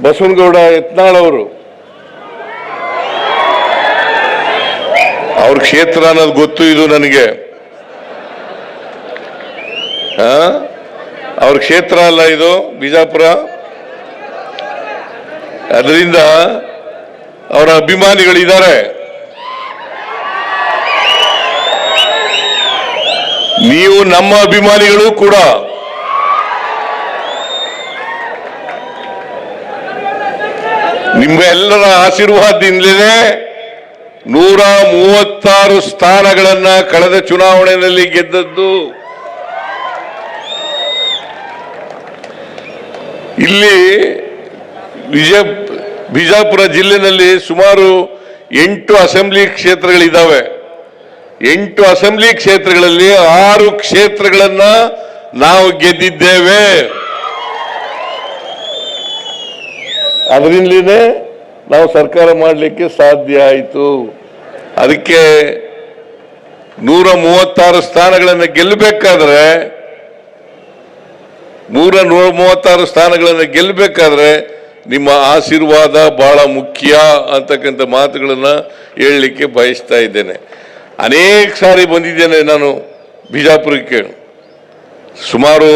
ಬಸವನಗೌಡ ಯತ್ನಾಳ್ ಅವರು, ಅವ್ರ ಕ್ಷೇತ್ರ ಅನ್ನೋದು ಗೊತ್ತು, ಇದು ನನಗೆ. ಅವ್ರ ಕ್ಷೇತ್ರ ಅಲ್ಲ ಇದು, ಬಿಜಾಪುರ. ಅದರಿಂದ ಅವರ ಅಭಿಮಾನಿಗಳಿದ್ದಾರೆ. ನೀವು ನಮ್ಮ ಅಭಿಮಾನಿಗಳು ಕೂಡ. ನಿಮ್ಮೆಲ್ಲರ ಆಶೀರ್ವಾದದಿಂದಲೇ 136 ಸ್ಥಾನಗಳನ್ನ ಕಳೆದ ಚುನಾವಣೆಯಲ್ಲಿ ಗೆದ್ದದ್ದು. ಇಲ್ಲಿ ಬಿಜಾಪುರ ಜಿಲ್ಲೆಯಲ್ಲಿ ಸುಮಾರು 8 ಅಸೆಂಬ್ಲಿ ಕ್ಷೇತ್ರಗಳಿದ್ದಾವೆ. 8 ಅಸೆಂಬ್ಲಿ ಕ್ಷೇತ್ರಗಳಲ್ಲಿ 6 ಕ್ಷೇತ್ರಗಳನ್ನ ನಾವು ಗೆದ್ದಿದ್ದೇವೆ. ಅದರಿಂದಲೇ ನಾವು ಸರ್ಕಾರ ಮಾಡಲಿಕ್ಕೆ ಸಾಧ್ಯ ಆಯಿತು. ಅದಕ್ಕೆ 136 ಸ್ಥಾನಗಳನ್ನು ಗೆಲ್ಲಬೇಕಾದ್ರೆ 136 ಸ್ಥಾನಗಳನ್ನು ಗೆಲ್ಲಬೇಕಾದ್ರೆ ನಿಮ್ಮ ಆಶೀರ್ವಾದ ಬಹಳ ಮುಖ್ಯ ಅಂತಕ್ಕಂಥ ಮಾತುಗಳನ್ನು ಹೇಳಲಿಕ್ಕೆ ಬಯಸ್ತಾ ಇದ್ದೇನೆ. ಅನೇಕ ಸಾರಿ ಬಂದಿದ್ದೇನೆ ನಾನು ಬಿಜಾಪುರಕ್ಕೆ. ಸುಮಾರು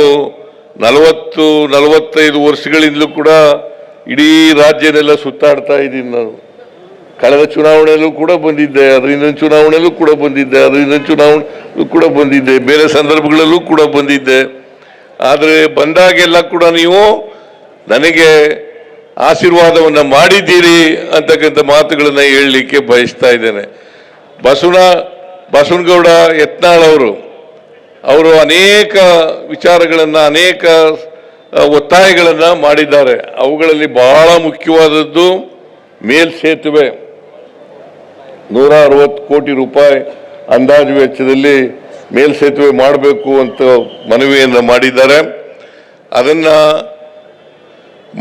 40-45 ವರ್ಷಗಳಿಂದಲೂ ಕೂಡ ಇಡೀ ರಾಜ್ಯನೆಲ್ಲ ಸುತ್ತಾಡ್ತಾ ಇದ್ದೀನಿ ನಾನು. ಕಳೆದ ಚುನಾವಣೆಯಲ್ಲೂ ಕೂಡ ಬಂದಿದ್ದೆ, ಅದರಿಂದ ಚುನಾವಣೆಯಲ್ಲೂ ಕೂಡ ಬಂದಿದ್ದೆ, ಅದರಿಂದ ಚುನಾವಣೆ ಕೂಡ ಬಂದಿದ್ದೆ, ಬೇರೆ ಸಂದರ್ಭಗಳಲ್ಲೂ ಕೂಡ ಬಂದಿದ್ದೆ. ಆದರೆ ಬಂದಾಗೆಲ್ಲ ಕೂಡ ನೀವು ನನಗೆ ಆಶೀರ್ವಾದವನ್ನು ಮಾಡಿದ್ದೀರಿ ಅಂತಕ್ಕಂಥ ಮಾತುಗಳನ್ನು ಹೇಳಲಿಕ್ಕೆ ಬಯಸ್ತಾ ಇದ್ದೇನೆ. ಬಸವನಗೌಡ ಯತ್ನಾಳ್ ಅವರು ಅನೇಕ ವಿಚಾರಗಳನ್ನು, ಅನೇಕ ಒತ್ತಾಯಗಳನ್ನು ಮಾಡಿದ್ದಾರೆ. ಅವುಗಳಲ್ಲಿ ಬಹಳ ಮುಖ್ಯವಾದದ್ದು ಮೇಲ್ಸೇತುವೆ. 160 ಕೋಟಿ ರೂಪಾಯಿ ಅಂದಾಜು ವೆಚ್ಚದಲ್ಲಿ ಮೇಲ್ಸೇತುವೆ ಮಾಡಬೇಕು ಅಂತ ಮನವಿಯನ್ನು ಮಾಡಿದ್ದಾರೆ. ಅದನ್ನ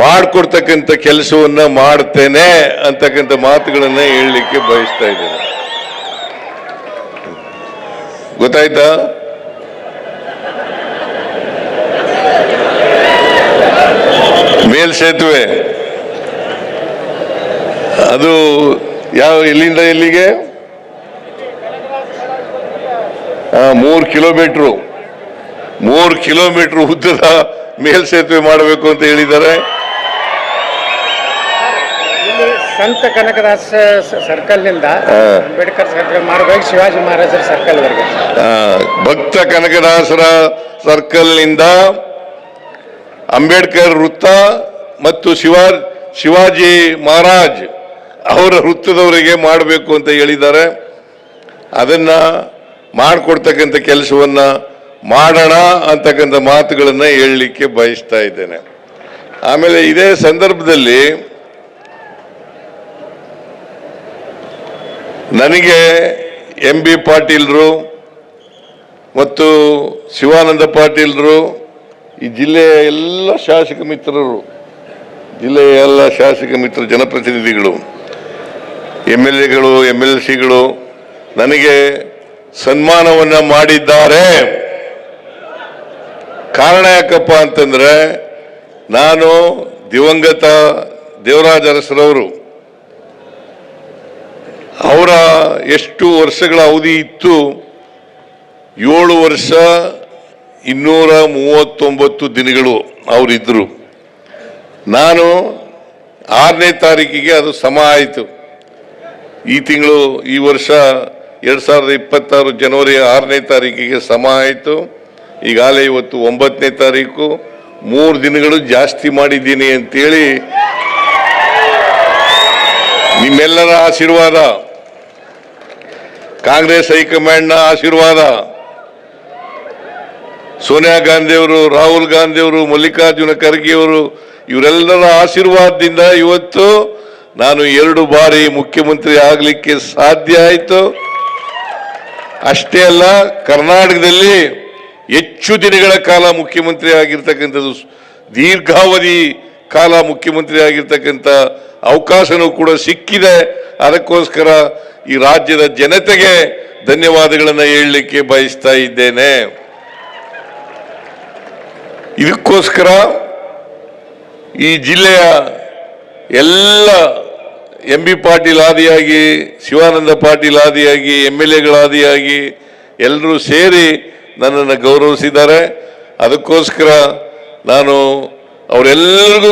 ಮಾಡಿಕೊಡ್ತಕ್ಕಂಥ ಕೆಲಸವನ್ನ ಮಾಡ್ತೇನೆ ಅಂತಕ್ಕಂಥ ಮಾತುಗಳನ್ನ ಹೇಳಲಿಕ್ಕೆ ಬಯಸ್ತಾ ಇದ್ದೇನೆ. ಗೊತ್ತಾಯ್ತಾ? ಮೇಲ್ಸೇತುವೆ ಅದು ಎಲ್ಲಿಂದ ಎಲ್ಲಿಗೆ? 3 ಕಿಲೋಮೀಟರ್ ಉದ್ದದ ಮೇಲ್ಸೇತುವೆ ಮಾಡಬೇಕು ಅಂತ ಹೇಳಿದ್ದಾರೆ. ಸಂತ ಕನಕದಾಸ ಸರ್ಕಲ್ ನಿಂದ ಅಂಬೇಡ್ಕರ್ ಸರ್ಕಲ್ ಮಾಡಬೇಕು, ಶಿವಾಜಿ ಮಹಾರಾಜರ ಸರ್ಕಲ್ ವರೆಗೆ. ಭಕ್ತ ಕನಕದಾಸರ ಸರ್ಕಲ್ ನಿಂದ ಅಂಬೇಡ್ಕರ್ ವೃತ್ತ ಮತ್ತು ಶಿವಾಜಿ ಮಹಾರಾಜ್ ಅವರ ವೃತ್ತದವರೆಗೆ ಮಾಡಬೇಕು ಅಂತ ಹೇಳಿದ್ದಾರೆ. ಅದನ್ನ ಮಾಡಿಕೊಡ್ತಕ್ಕಂಥ ಕೆಲಸವನ್ನ ಮಾಡೋಣ ಅಂತಕ್ಕಂಥ ಮಾತುಗಳನ್ನ ಹೇಳಲಿಕ್ಕೆ ಬಯಸ್ತಾ ಇದ್ದೇನೆ. ಆಮೇಲೆ ಇದೇ ಸಂದರ್ಭದಲ್ಲಿ ನನಗೆ ಎಂ ಬಿ ಪಾಟೀಲ್ರು ಮತ್ತು ಶಿವಾನಂದ ಪಾಟೀಲ್ರು, ಈ ಜಿಲ್ಲೆಯ ಎಲ್ಲ ಶಾಸಕ ಮಿತ್ರರು, ಜಿಲ್ಲೆಯ ಎಲ್ಲ ಶಾಸಕ ಮಿತ್ರ ಜನಪ್ರತಿನಿಧಿಗಳು, MLAಗಳು, MLCಗಳು ನನಗೆ ಸನ್ಮಾನವನ್ನ ಮಾಡಿದ್ದಾರೆ. ಕಾರಣ ಯಾಕಪ್ಪ ಅಂತಂದ್ರೆ, ನಾನು ದಿವಂಗತ ದೇವರಾಜ ಅರಸರವರು ಅವರ ಎಷ್ಟು ವರ್ಷಗಳ ಅವಧಿ ಇತ್ತು? 7 ವರ್ಷ 239 ದಿನಗಳು ಅವರಿದ್ದರು. ನಾನು 6ನೇ ತಾರೀಕಿಗೆ ಅದು ಸಮ ಆಯಿತು. ಈ ವರ್ಷ 2026 ಜನವರಿ 6ನೇ ತಾರೀಕಿಗೆ ಸಮ ಆಯಿತು. ಈಗಾಗಲೇ ಇವತ್ತು 9ನೇ ತಾರೀಕು, 3 ದಿನಗಳು ಜಾಸ್ತಿ ಮಾಡಿದ್ದೀನಿ ಅಂತೇಳಿ ನಿಮ್ಮೆಲ್ಲರ ಆಶೀರ್ವಾದ, ಕಾಂಗ್ರೆಸ್ ಹೈಕಮಾಂಡ್ನ ಆಶೀರ್ವಾದ, ಸೋನಿಯಾ ಗಾಂಧಿಯವರು, ರಾಹುಲ್ ಗಾಂಧಿಯವರು, ಮಲ್ಲಿಕಾರ್ಜುನ ಖರ್ಗೆಯವರು, ಇವರೆಲ್ಲರ ಆಶೀರ್ವಾದದಿಂದ ಇವತ್ತು ನಾನು 2 ಬಾರಿ ಮುಖ್ಯಮಂತ್ರಿ ಆಗಲಿಕ್ಕೆ ಸಾಧ್ಯ ಆಯಿತು. ಅಷ್ಟೇ ಅಲ್ಲ, ಕರ್ನಾಟಕದಲ್ಲಿ ಹೆಚ್ಚು ದಿನಗಳ ಕಾಲ ಮುಖ್ಯಮಂತ್ರಿ ಆಗಿರ್ತಕ್ಕಂಥದ್ದು, ದೀರ್ಘಾವಧಿ ಕಾಲ ಮುಖ್ಯಮಂತ್ರಿ ಆಗಿರ್ತಕ್ಕಂಥ ಅವಕಾಶನೂ ಕೂಡ ಸಿಕ್ಕಿದೆ. ಅದಕ್ಕೋಸ್ಕರ ಈ ರಾಜ್ಯದ ಜನತೆಗೆ ಧನ್ಯವಾದಗಳನ್ನು ಹೇಳಲಿಕ್ಕೆ ಬಯಸ್ತಾ ಇದ್ದೇನೆ. ಇದಕ್ಕೋಸ್ಕರ ಈ ಜಿಲ್ಲೆಯ ಎಲ್ಲ MB ಪಾಟೀಲ್ ಆದಿಯಾಗಿ, ಶಿವಾನಂದ ಪಾಟೀಲ್ ಆದಿಯಾಗಿ, MLA ಆದಿಯಾಗಿ ಎಲ್ಲರೂ ಸೇರಿ ನನ್ನನ್ನು ಗೌರವಿಸಿದ್ದಾರೆ. ಅದಕ್ಕೋಸ್ಕರ ನಾನು ಅವರೆಲ್ಲರಿಗೂ